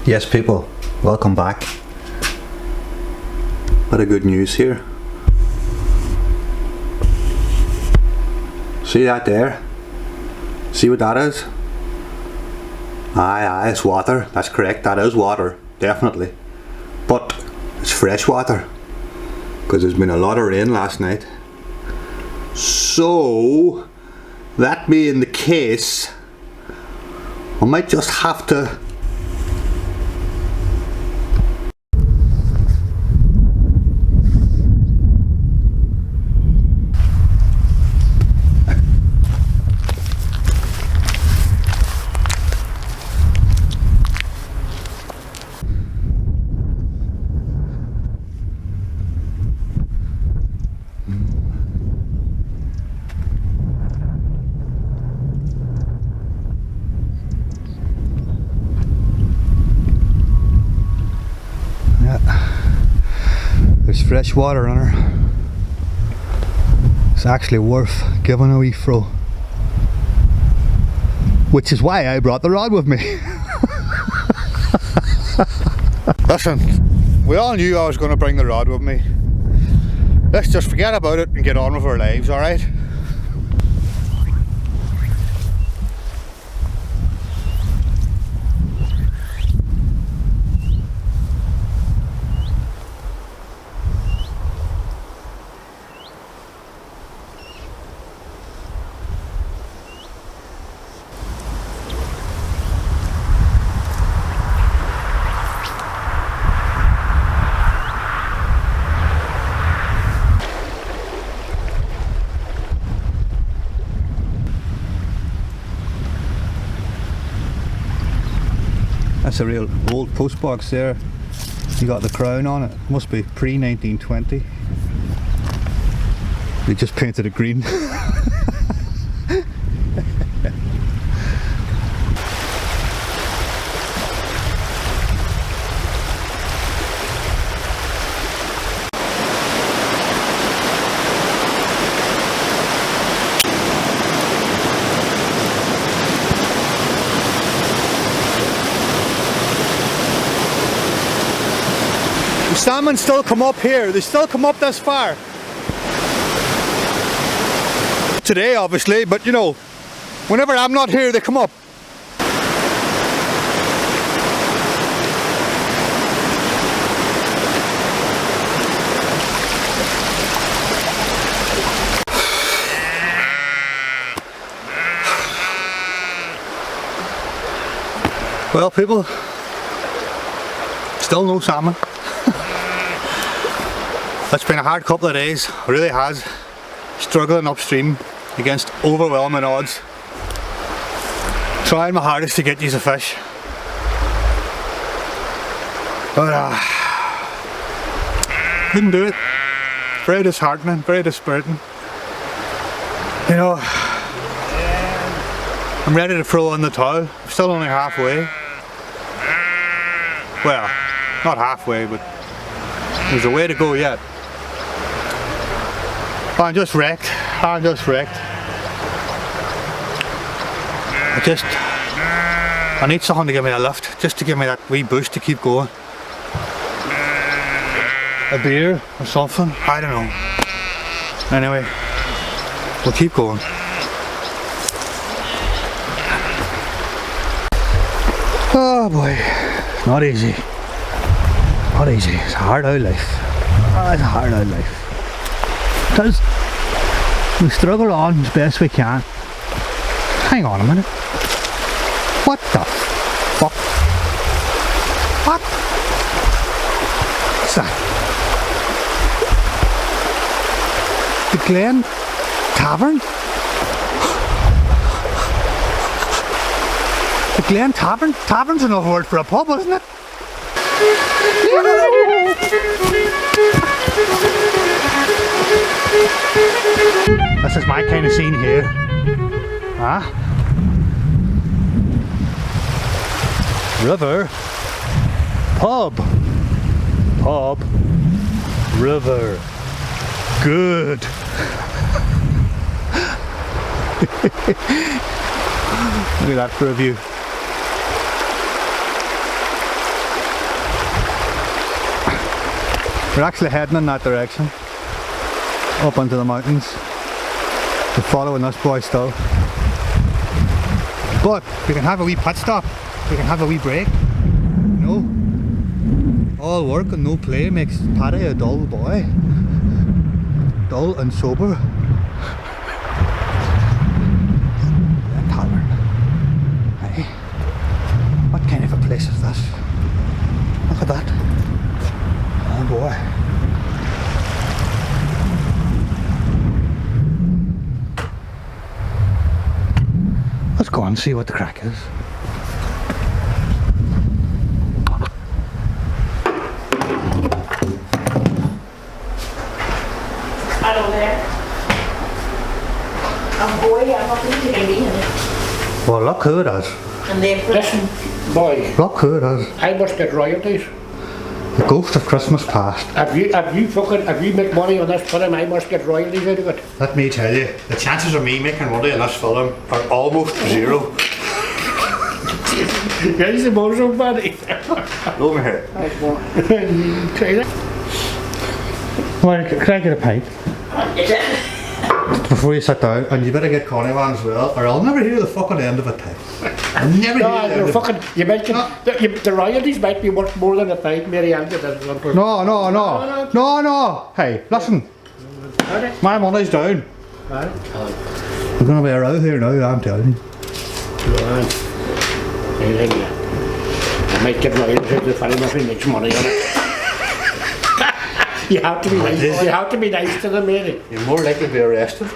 Yes, people, welcome back. Bit of good news here. See that there? See what that is? Aye, it's water. That's correct, that is water, definitely. But it's fresh water, because there's been a lot of rain last night. So, that being the case, I might just have to there's fresh water on her. It's actually worth giving a wee throw. Which is why I brought the rod with me. Listen, we all knew I was going to bring the rod with me. Let's just forget about it and get on with our lives, alright? That's a real old post box there. You got the crown on it. Must be pre-1920. They just painted it green. Salmon still come up here, they still come up this far. Today obviously, but you know, whenever I'm not here they come up. Well people, still no salmon. It's been a hard couple of days, it really has. Struggling upstream against overwhelming odds. Trying my hardest to get you a fish. But couldn't do it. Very disheartening, very dispiriting. You know, I'm ready to throw in the towel. I'm still only halfway. Well, not halfway, but there's a way to go yet. I'm just wrecked. I need something to give me a lift, just to give me that wee boost to keep going. A beer or something, I don't know. Anyway, we'll keep going. Oh boy, not easy. Not easy, it's a hard out life. Oh, it's a hard out life. Because we struggle on as best we can. Hang on a minute. What the fuck? What? What's that? The Glen Tavern? The Glen Tavern? Tavern's another word for a pub, isn't it? This is my kind of scene here. Huh? River. Pub. Pub. River. Good. Look at that for a view. We're actually heading in that direction. Up into the mountains. We're following this boy still. But we can have a wee pit stop. We can have a wee break. No. All work and no play makes Paddy a dull boy. Dull and sober. Tavern. Hey. What kind of a place is this? Look at that. Oh boy. Let's go and see what the crack is. Hello there. I'm going, I'm not going to get in it. Well, look who it is. And they're Listen, boy, Look who it is. I must get royalties. The ghost of Christmas past. If you make money on this film, I must get royalties out of it. Let me tell you, the chances of me making money on this film are almost zero. There's the most of money. Over here. Try that. Well, can I get a pint? Is it? Before you sit down, and you better get Connie one as well, or I'll never hear the fucking end of it. I'll never hear the end You're of fucking, you might get, the royalties might be worth more than a pint, Mary Ann did that one. No. Hey, listen. My money's down. Right. We're going to be around here now, I'm telling you. I might get royalties out of the film if he makes money on it. You have to be nice. You have to be nice to them, Mary. You're more likely to be arrested.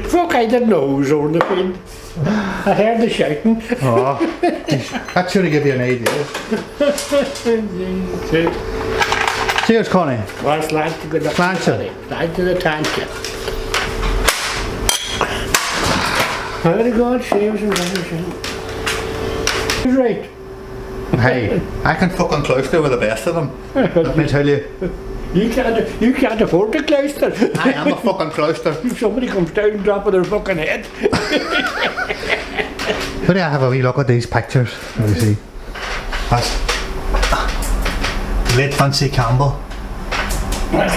Fuck, I didn't know who was on the field. I heard the shouting. Oh, that should have given you an idea. Cheers, Connie. Well, slant to good luck. Slant to. Slant to the tank. Very good, saves and everything. He's right. Hey, I can fucking cloister with the best of them. Let me tell you. You can't afford to cloister. I am a fucking cloister. If somebody comes down and drop of their fucking head. Where do I have a wee look at these pictures? Let me see. That's late Fancy Campbell.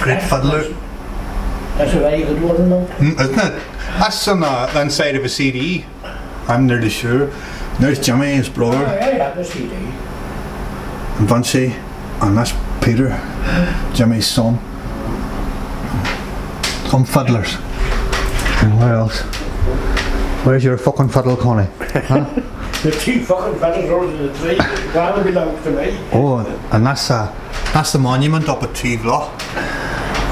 Great fiddler. That's a very good one, though. Isn't it? That's on the inside of a CD. I'm nearly sure. There's Jimmy, his brother. Oh, I have a CD. And Vinci. And that's Peter, Jimmy's son. Some fiddlers. And where else? Where's your fucking fiddle, Connie? Huh? The two fucking fiddlers in the tree. That belongs to me. Oh, and that's the monument up at Tivla.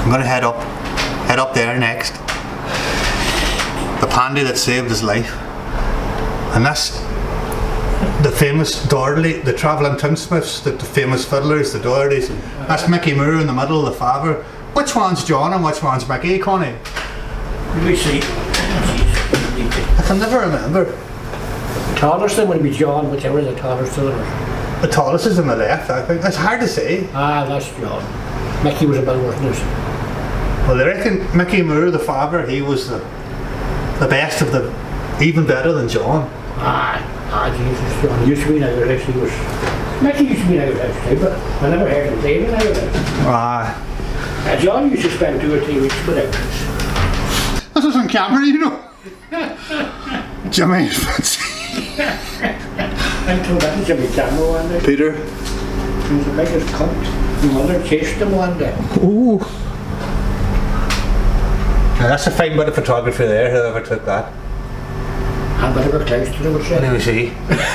I'm gonna head up there next. The pandy that saved his life. And that's the famous Doherty, the travelling tinsmiths, the famous fiddlers, the Dohertys. That's Mickey Moore in the middle, the father. Which one's John and which one's Mickey, Connie? Let me see. I can never remember. The tallest thing would be John, whichever the tallest of them. The tallest is on the left, I think. It's hard to say. Ah, that's John. Mickey was a bit worse than us. Well, they reckon Mickey Moore, the father, he was the best of the, even better than John. Jesus, John used to be in our house. He was. Mickey used to be in our house too, but I never heard him play in our house. John used to spend 2 or 3 weeks with us. This is on camera, you know. Jimmy. I told that to Jimmy Campbell one day. Peter. He was the biggest cunt. His mother chased him one day. Ooh. Now that's a fine bit of photography there, whoever took that. I better go close to him, would Let me see.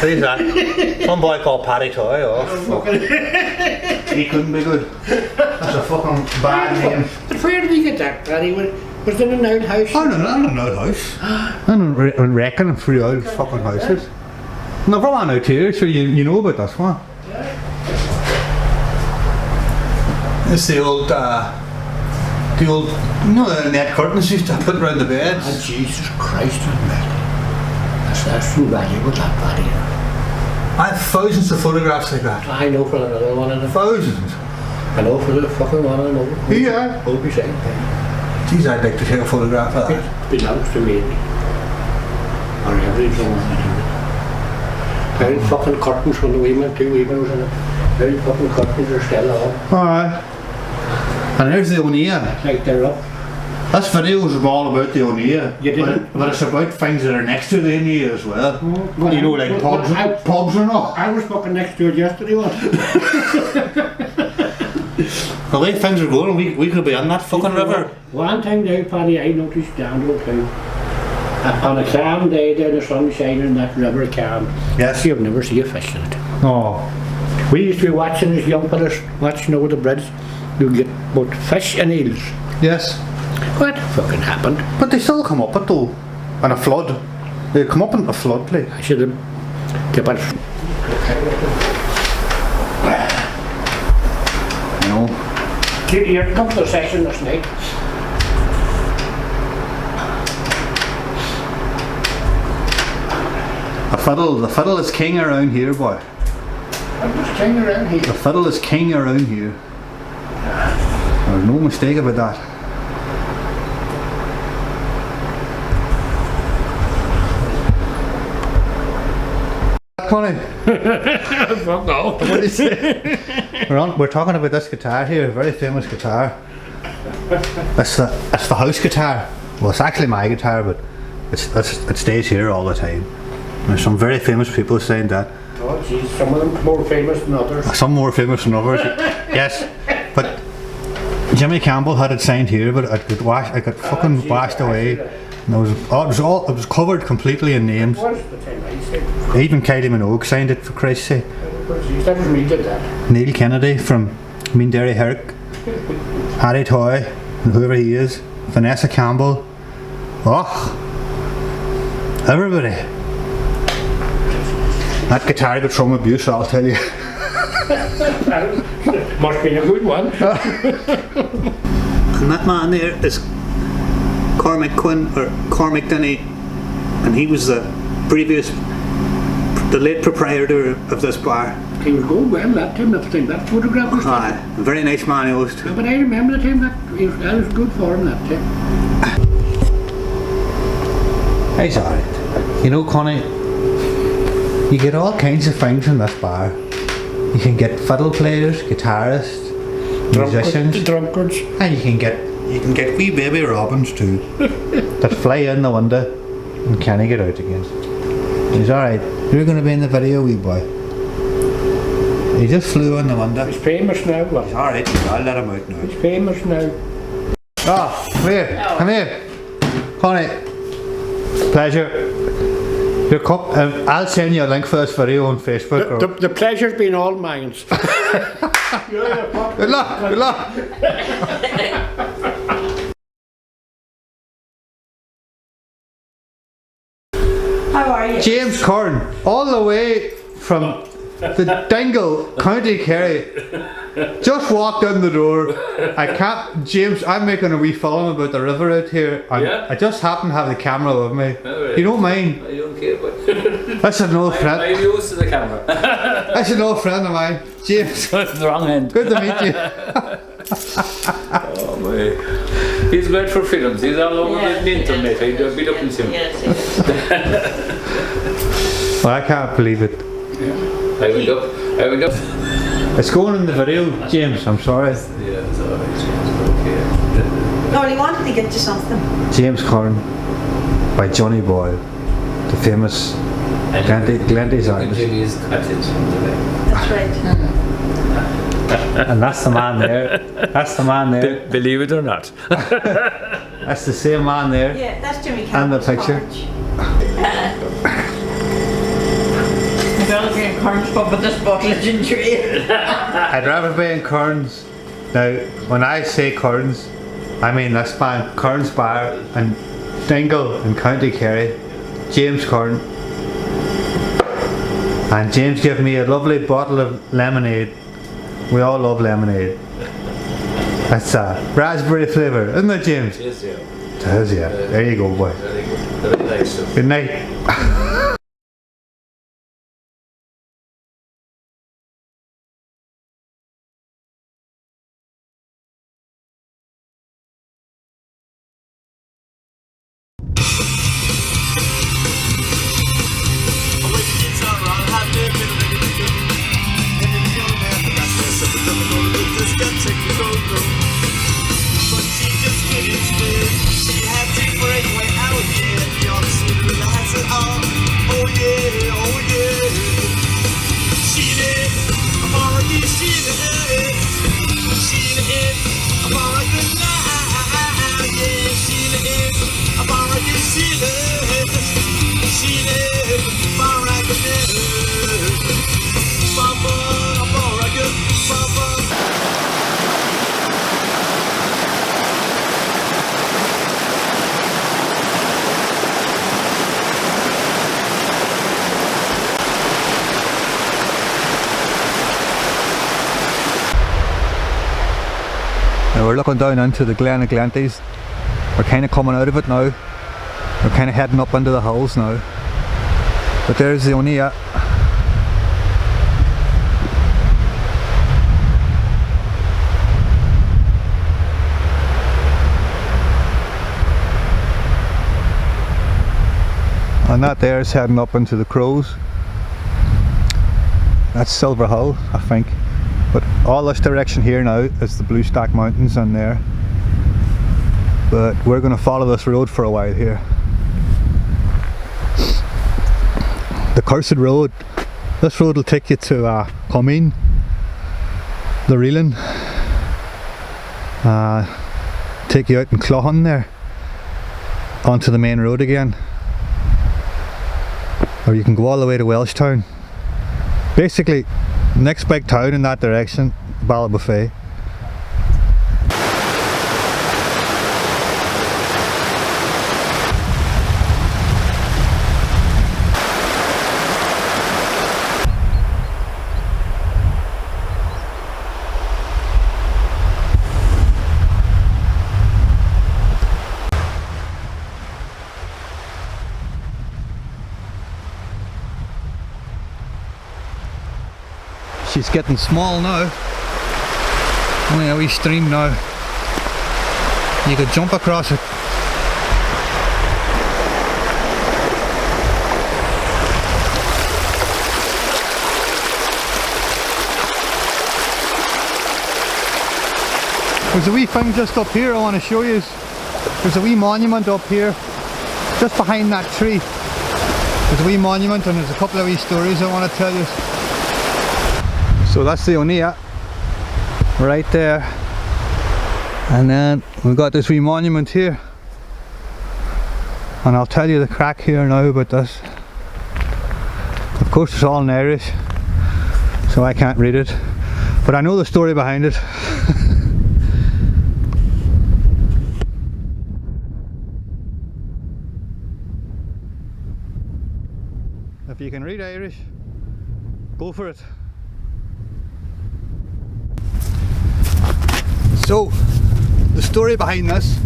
Who's that? Some boy called Paddy Toy. Oh, fuck. He couldn't be good. That's a fucking bad name. But where did he get that, Paddy? Was it in an old house? Oh, no, not an old house. I don't reckon 3 old fucking houses. Never one out here, so you know about this one. It's the old, you know, the net curtains used to put around the beds. Oh, Jesus Christ, man. That's too valuable, that Paddy. I have thousands of photographs like that. I know for another one of them. Thousands. I know for the fucking one of them. Yeah. Hope you say. Geez, I'd like to take a photograph of that. It belongs to me. Or every one. Fucking curtains from the women, 2 women was in it. Very fucking curtains are still on. Alright. And there's the Owenea. Like they're up. This video is all about the Owenea. You didn't? But it's about things that are next to the Owenea as well. Well, You know, like pubs and all. I was fucking next to it yesterday. What? The way things are going, we could be on that fucking river. One thing now, Paddy, I noticed down the too. On a calm day, there the sun shining in that river calm. Yes. You've never seen a fish in it. Oh. We used to be watching as young fellas, watching over the bridge. You get both fish and eels. Yes. What fucking happened? But they still come up it though. In a flood. They come up in a flood, like. I should have kept it. No. Here comes the session this night. The fiddle is king around here, boy. I'm just hanging around here. The fiddle is king around here. There's no mistake about that. Connie, Fuck no. what do you say? We're talking about this guitar here, a very famous guitar. It's the house guitar. Well, it's actually my guitar, but it stays here all the time. There's some very famous people saying that. Oh jeez, some of them more famous than others. Some more famous than others. Yes, but Jimmy Campbell had it signed here, but it got fucking washed away. And it was covered completely in names. What's the time I said? Even Kylie Minogue signed it, for Christ's sake. That was me did that. Neil Kennedy from Mean Derry Herrick, Harry Toy, and whoever he is, Vanessa Campbell. Oh, everybody. That guitar got from abuse, I'll tell you. Must be a good one. And that man there is Cormac Quinn, or Cormac Denny, and he was the late proprietor of this bar. He was going well that time, that photograph was Aye, a very nice man he was too. but I remember the time that was good for him that time. He's alright. You know, Connie, you get all kinds of things in this bar. You can get fiddle players, guitarists, musicians, drunkards, and you can get wee baby robins too that fly in the window and can't get out again. He's alright. You're going to be in the video, wee boy. He just flew in the window. He's famous now. Well, He's alright. I'll let him out now. he's famous now. Oh, come here. Come here. Connie. Pleasure. Your cup. I'll send you a link for this video on Facebook. The pleasure's been all mine. Good luck. Good luck. How are you? James Curran, all the way from the Dingle, County Kerry, just walked in the door. I'm making a wee film about the river out here, and Yeah. I just happen to have the camera with me. Oh, right. You don't mind? I don't care, but That's an old friend. I'm used to the camera. That's an old friend of mine, James. It's the wrong end. Good to meet you. Oh my. He's great for films. He's all over the internet. I'd be looking to him. Yes. Well, I can't believe it. I went up. It's going in the video, James. I'm sorry. Yeah, it's alright. Okay. No, he wanted to get you something. James Curran by Johnny Boyle, the famous Glenty's artist. Jimmy's cottage. That's right. And that's the man there. That's the man there. Believe it or not. That's the same man there. Yeah, that's Jimmy And Campbell's the picture. cottage. I'm going to be in Corn's pub with this bottle of ginger ale. I'd rather be in Curran's. Now, when I say Curran's, I mean this man, Curran's Bar in Dingle in County Kerry, James Curran. And James gave me a lovely bottle of lemonade. We all love lemonade. That's a raspberry flavour, isn't it, James? Yes, yeah. It is, yeah. There you go, boy. Very good. Very nice. Good night. we're looking down into the Glen of Glenties. We're kind of coming out of it now. We're kind of heading up into the hills now. But there's the Owenea. And that there is heading up into the Crows. That's Silver Hill, I think. But all this direction here now is the Blue Stack Mountains in there. But we're going to follow this road for a while here. The cursed road. This road will take you to Comine, the Reeling. Take you out in Clohan there, onto the main road again. Or you can go all the way to Welshtown. Basically, next big town in that direction, Ballabufey. She's getting small now. Only a wee stream now. You could jump across it. There's a wee thing just up here I want to show you. There's a wee monument up here, just behind that tree. There's a wee monument and there's a couple of wee stories I want to tell you. So that's the Owenea, right there, and then we've got this wee monument here, and I'll tell you the crack here now about this. Of course it's all in Irish, so I can't read it, but I know the story behind it. If you can read Irish, go for it. So, the story behind this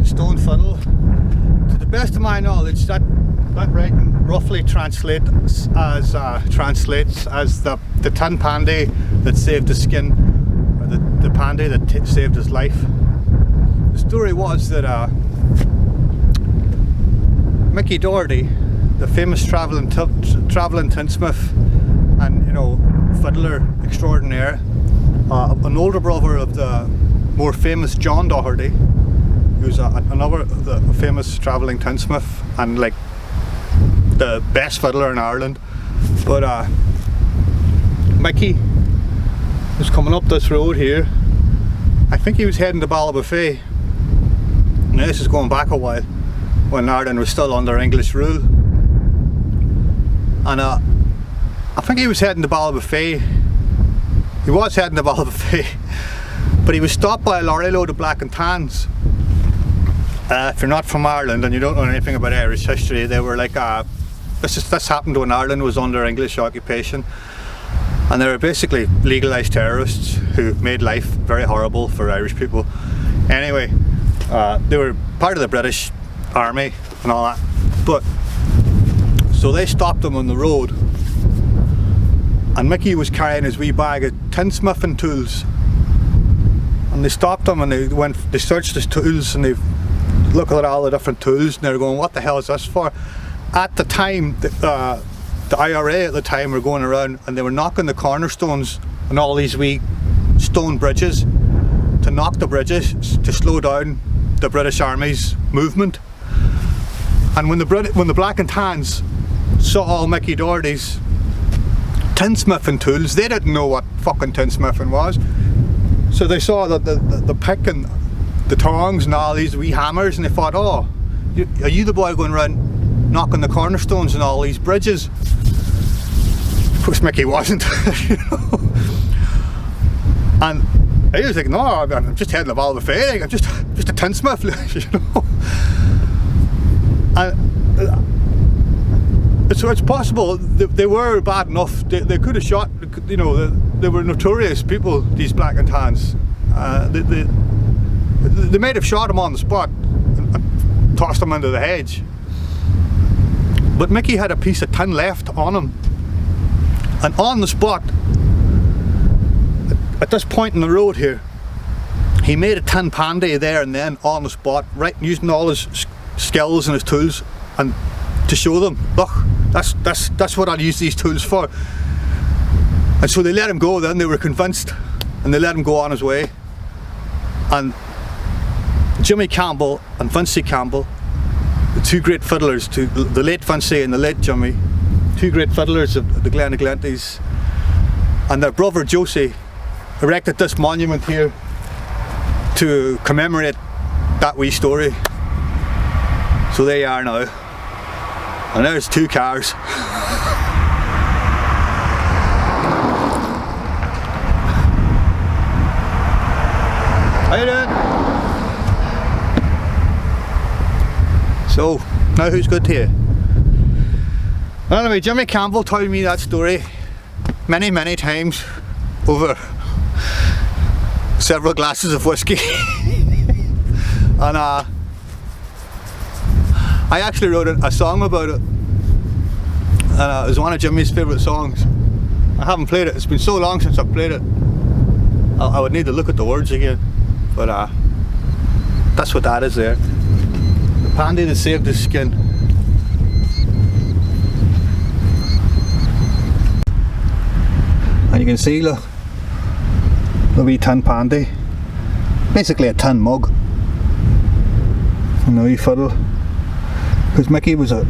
stone fiddle, to the best of my knowledge, that writing roughly translates as the tin pandy that saved his skin, or the pandy that saved his life. The story was that Mickey Doherty, the famous travelling tinsmith and, you know, fiddler extraordinaire, an older brother of the more famous John Doherty, who's another famous travelling tinsmith and like the best fiddler in Ireland. But Mickey was coming up this road here. I think he was heading to Ballabufey. Now this is going back a while, when Ireland was still under English rule. And I think he was heading to Ballabufey. He was heading to Ballabufey, but he was stopped by a lorry load of black and tans. If you're not from Ireland and you don't know anything about Irish history, they were like, this happened when Ireland was under English occupation, and they were basically legalised terrorists who made life very horrible for Irish people. Anyway, they were part of the British Army and all that, but so they stopped them on the road. And Mickey was carrying his wee bag of tinsmithing tools, and they stopped him and they searched his tools and they looked at all the different tools and they were going, what the hell is this for? At the time, the IRA at the time were going around and they were knocking the cornerstones on all these wee stone bridges to knock the bridges to slow down the British Army's movement. And when the black and tans saw all Mickey Doherty's tinsmithing tools, they didn't know what fucking tinsmithing was, so they saw the pick and the tongs and all these wee hammers, and they thought, oh, are you the boy going around knocking the cornerstones on all these bridges? Of course Mickey wasn't. You know? And he was like, no, I'm just heading to Ballabufey, I'm just a tinsmith. You know? And so it's possible they were bad enough. They could have shot. You know, they were notorious people, these black and tans, They might have shot him on the spot and tossed him into the hedge. But Mickey had a piece of tin left on him. And on the spot, at this point in the road here, he made a tin pandy there and then on the spot, right, using all his skills and his tools, and to show them, look, that's what I'll use these tools for. And so they let him go. Then they were convinced, and they let him go on his way. And Jimmy Campbell and Vincey Campbell, the two great fiddlers, the late Vincey and the late Jimmy, two great fiddlers of the Glen of Glenties, and their brother Josie erected this monument here to commemorate that wee story. So there you are now. And there's two cars. How you doing? So, now who's good to you? Anyway, Jimmy Campbell told me that story many times over several glasses of whiskey. And I actually wrote a song about it, and it was one of Jimmy's favourite songs. I haven't played it, it's been so long since I've played it. I would need to look at the words again, but that's what that is there. The pandy that saved his skin. And you can see, look, the wee tin pandy, basically a tin mug, and a wee fiddle, because Mickey was a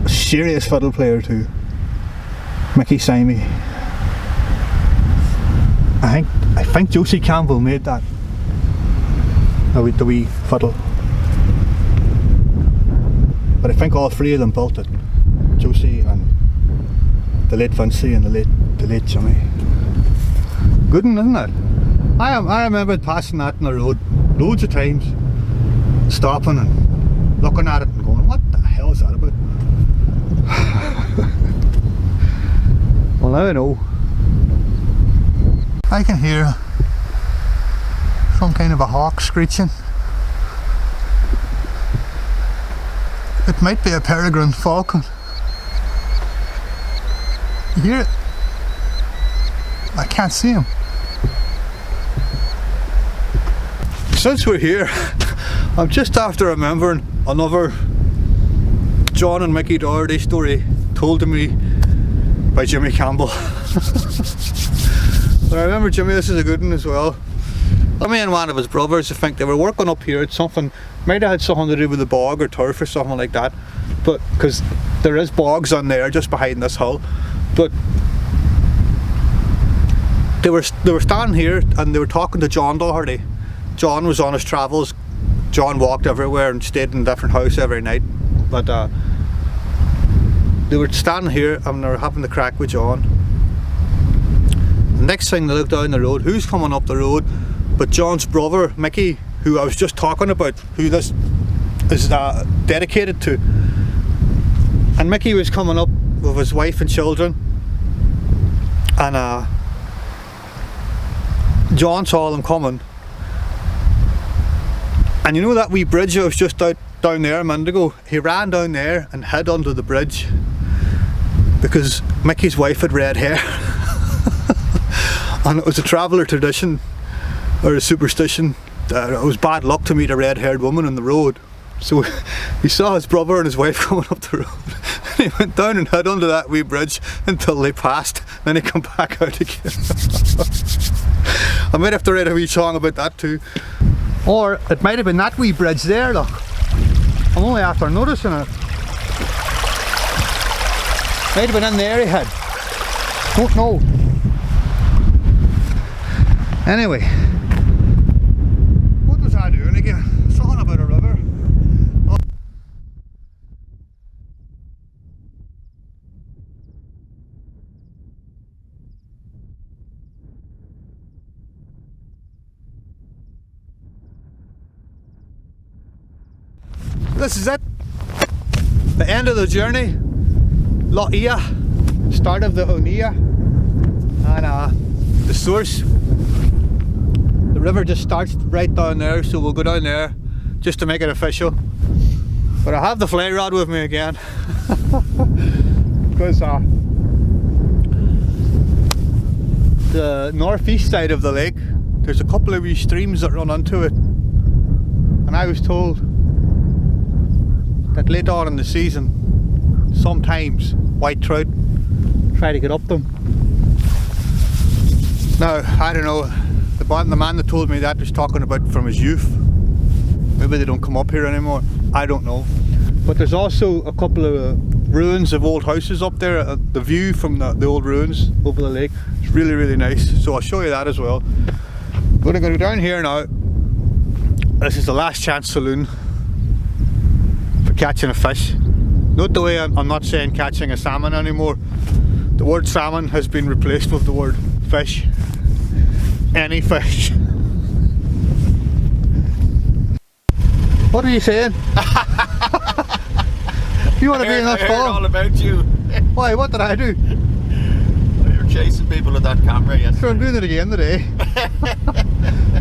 serious fiddle player too. Mickey Simey. I think Josie Campbell made that, the wee fiddle, but I think all three of them built it, Josie and the late Vincey and the late Jimmy. Good one, isn't it? I remember passing that on the road loads of times, stopping and looking at it and going, what the hell is that about? Well, now I know. I can hear some kind of a hawk screeching. It might be a peregrine falcon. You hear it? I can't see him. Since we're here, I'm just after remembering another John and Mickey Doherty story told to me by Jimmy Campbell. But I remember Jimmy, this is a good one as well. Jimmy and one of his brothers, I think they were working up here at something, might have had something to do with the bog or turf or something like that, but because there is bogs on there just behind this hill. But they were standing here and they were talking to John Doherty. John was on his travels. John walked everywhere and stayed in a different house every night. But they were standing here and they were having the crack with John. The next thing they looked down the road, who's coming up the road but John's brother Mickey, who I was just talking about, who this is dedicated to. And Mickey was coming up with his wife and children, and John saw them coming. And you know that wee bridge that was just out down there a minute ago? He ran down there and hid under the bridge because Mickey's wife had red hair. And it was a traveller tradition or a superstition that it was bad luck to meet a red-haired woman on the road. So he saw his brother and his wife coming up the road, and he went down and hid under that wee bridge until they passed. Then he come back out again. I might have to write a wee song about that too. Or it might have been that wee bridge there, look. I'm only after noticing it. Might have been in there he hid. Don't know. Anyway, what was I doing again? Something about a river. Oh. This is it. The end of the journey. Owenea, start of the Owenea, and the source. The river just starts right down there, so we'll go down there just to make it official. But I have the fly rod with me again because the northeast side of the lake, there's a couple of wee streams that run onto it, and I was told that late on in the season, sometimes white trout try to get up them. Now, I don't know, the man that told me that was talking about from his youth. Maybe they don't come up here anymore, I don't know. But there's also a couple of ruins of old houses up there. The view from the old ruins over the lake is really, really nice, so I'll show you that as well. But I'm going to go down here now. This is the last chance saloon for catching a fish. Note the way I'm not saying catching a salmon anymore. The word salmon has been replaced with the word fish. Any fish. What are you saying? You want to be in that I heard film? all about you. Why? What did I do? You're chasing people with that camera, yes. Sure, I'm doing it again today.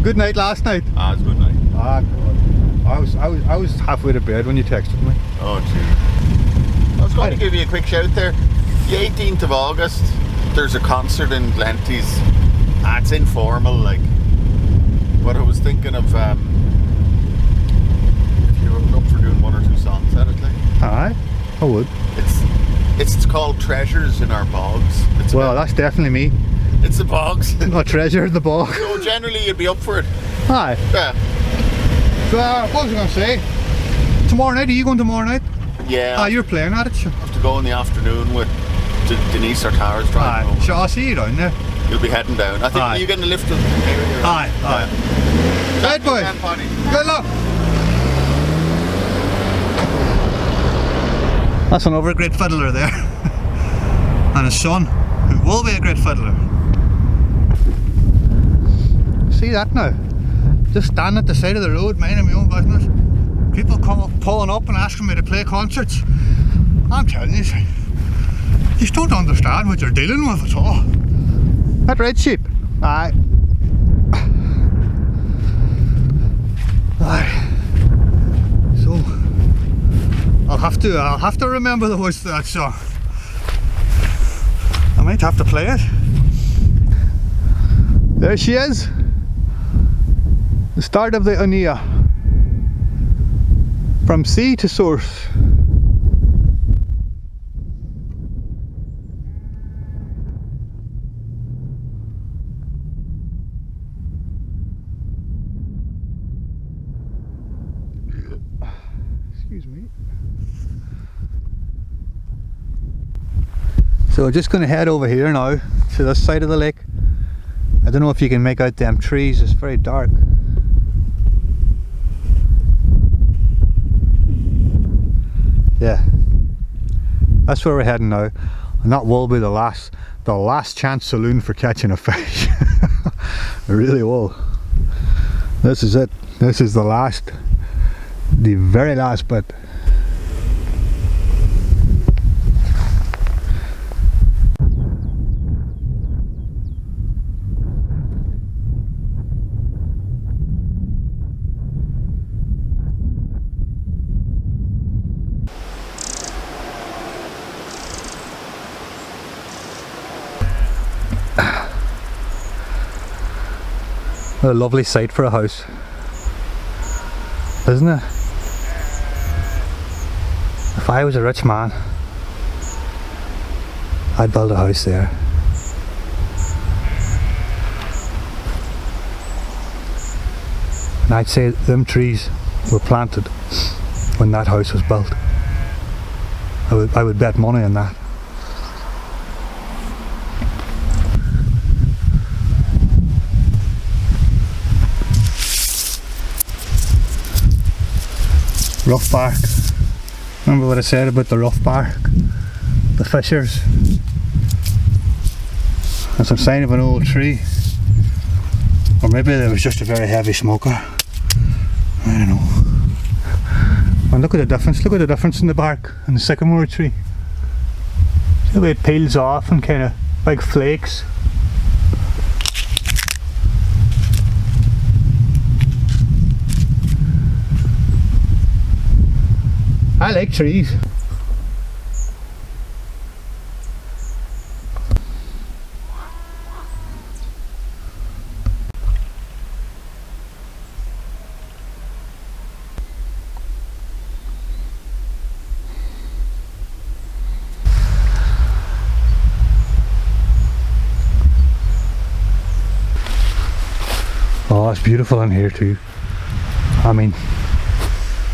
Good night last night. Ah, it's good night. Ah, God. I was halfway to bed when you texted me. Oh, gee. I was going to give you a quick shout there. The 18th of August, there's a concert in Glenties. Ah, it's informal, like. But I was thinking of if you were up for doing one or two songs at it, like. Aye, I would. It's called Treasures in Our Bogs. Well, that's definitely me. It's the bogs. A treasure in the bog. So generally you'd be up for it. Aye. Yeah. So, what was I going to say? Tomorrow night, are you going tomorrow night? Yeah. Ah, you're playing at it, sure. I have to go in the afternoon with Denise, our towers driving Aye, home. sure, I'll see you down there. You'll be heading down. I think Aye. you're getting a lift of the area. Aye, aye. Right, boys. Good luck. That's another great fiddler there. And his son, who will be a great fiddler. See that now? Just standing at the side of the road, minding my own business. People come up, pulling up and asking me to play concerts. I'm telling you, you just don't understand what you're dealing with at all. That red sheep? Aye. Aye. So I'll have to remember the words to that song. I might have to play it. There she is. The start of the Owenea. From sea to source. Excuse me. So we're just going to head over here now to this side of the lake. I don't know if you can make out them trees, it's very dark. Yeah, that's where we're heading now, and that will be the last chance saloon for catching a fish. It really will. This is it. This is the very last bit. What a lovely site for a house, isn't it? If I was a rich man, I'd build a house there. And I'd say them trees were planted when that house was built. I would bet money on that. Rough bark. Remember what I said about the rough bark? The fissures. That's a sign of an old tree. Or maybe there was just a very heavy smoker. I don't know. And look at the difference. Look at the difference in the bark and the sycamore tree. See the way it peels off and kind of like flakes. I like trees. Oh, it's beautiful in here too. I mean,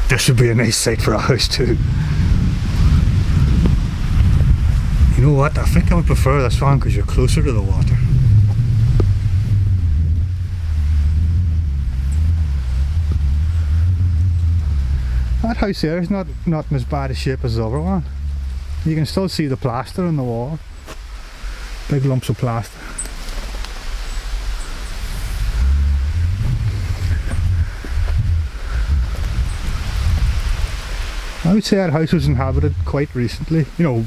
this would be a nice site for a house too. You know what, I think I would prefer this one because you're closer to the water. That house there is not in as bad a shape as the other one. You can still see the plaster on the wall. Big lumps of plaster. I would say that house was inhabited quite recently, you know,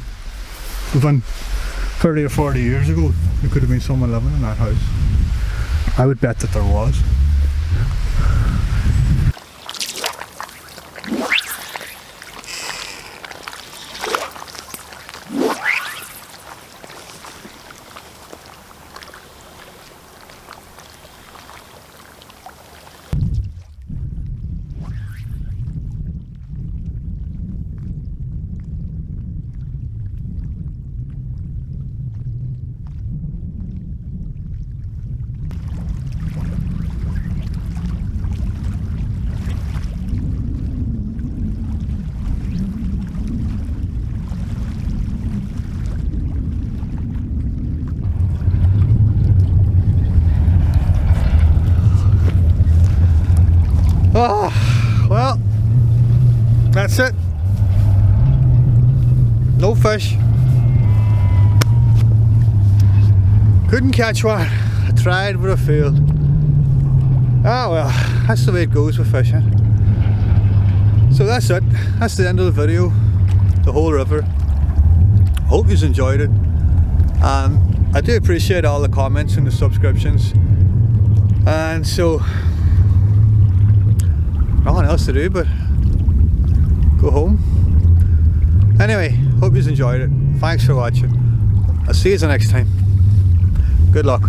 within 30 or 40 years ago. There could have been someone living in that house. I would bet that there was. Oh, well, that's it. No fish. Couldn't catch one. I tried but I failed. Ah well, that's the way it goes with fishing. So that's it. That's the end of the video. The whole river. Hope you've enjoyed it. I do appreciate all the comments and the subscriptions. And so, nothing else to do but go home. Anyway, hope you've enjoyed it. Thanks for watching. I'll see you the next time. Good luck.